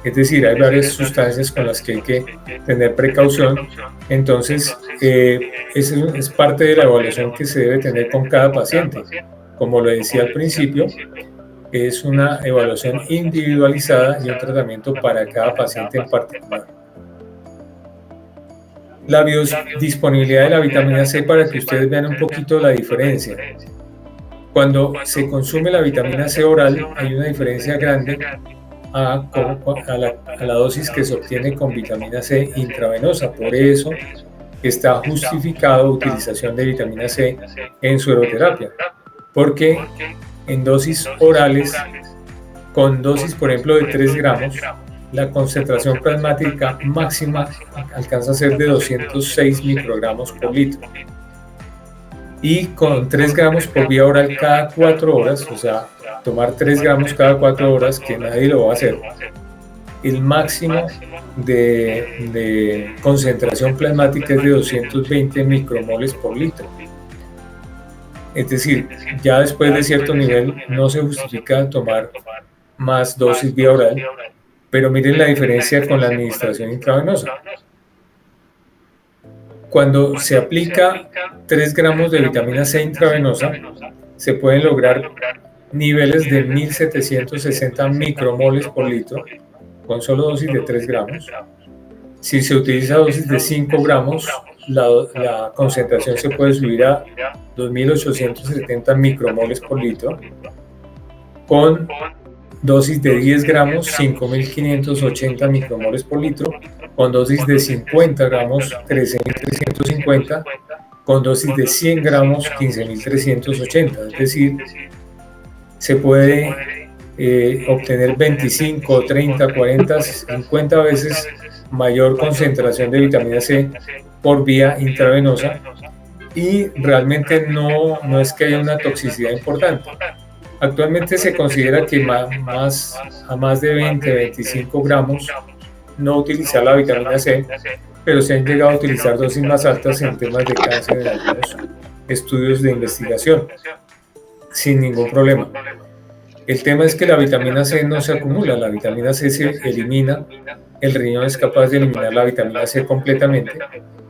Es decir, hay varias sustancias con las que hay que tener precaución. Entonces, es parte de la evaluación que se debe tener con cada paciente. Como lo decía al principio, es una evaluación individualizada y un tratamiento para cada paciente en particular. La biodisponibilidad de la vitamina C, para que ustedes vean un poquito la diferencia. Cuando se consume la vitamina C oral, hay una diferencia grande a la dosis que se obtiene con vitamina C intravenosa. Por eso está justificado utilización de vitamina C en sueroterapia, porque en dosis orales, con dosis por ejemplo de 3 gramos, la concentración plasmática máxima alcanza a ser de 206 microgramos por litro. Y con 3 gramos por vía oral cada 4 horas, o sea, tomar 3 gramos cada 4 horas, que nadie lo va a hacer, el máximo de concentración plasmática es de 220 micromoles por litro. Es decir, ya después de cierto nivel no se justifica tomar más dosis vía oral, pero miren la diferencia con la administración intravenosa. Cuando se aplica 3 gramos de vitamina C intravenosa, se pueden lograr niveles de 1760 micromoles por litro con solo dosis de 3 gramos. Si se utiliza dosis de 5 gramos, la concentración se puede subir a 2870 micromoles por litro. Con dosis de 10 gramos, 5580 micromoles por litro. Con dosis de 50 gramos, 13350. Con dosis de 100 gramos, 15380. Es decir, se puede obtener 25, 30, 40, 50 veces mayor concentración de vitamina C por vía intravenosa, y realmente no es que haya una toxicidad importante. Actualmente se considera que a más de 20, 25 gramos no utilizar la vitamina C, pero se han llegado a utilizar dosis más altas en temas de cáncer en algunos estudios de investigación, sin ningún problema. El tema es que la vitamina C no se acumula, la vitamina C se elimina, el riñón es capaz de eliminar la vitamina C completamente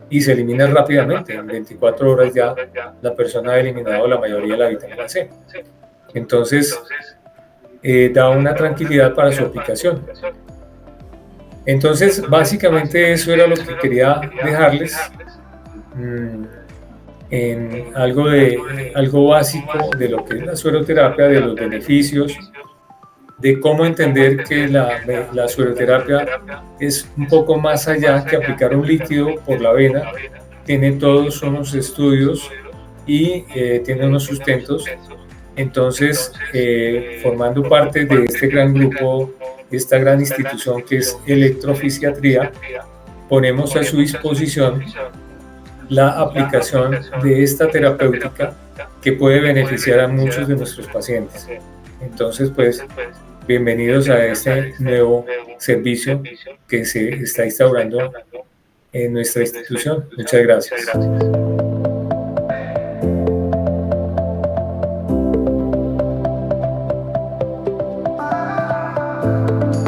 y se elimina rápidamente, en 24 horas ya la persona ha eliminado la mayoría de la vitamina C. Entonces, da una tranquilidad para su aplicación. Entonces, básicamente eso era lo que quería dejarles, en algo básico de lo que es la sueroterapia, de los beneficios, de cómo entender que la sueroterapia es un poco más allá que aplicar un líquido por la vena, tiene todos unos estudios y tiene unos sustentos. Entonces, formando parte de este gran grupo, esta gran institución que es Electrofisiatría, ponemos a su disposición la aplicación de esta terapéutica que puede beneficiar a muchos de nuestros pacientes. Entonces, pues, bienvenidos a este nuevo servicio que se está instaurando en nuestra institución. Muchas gracias.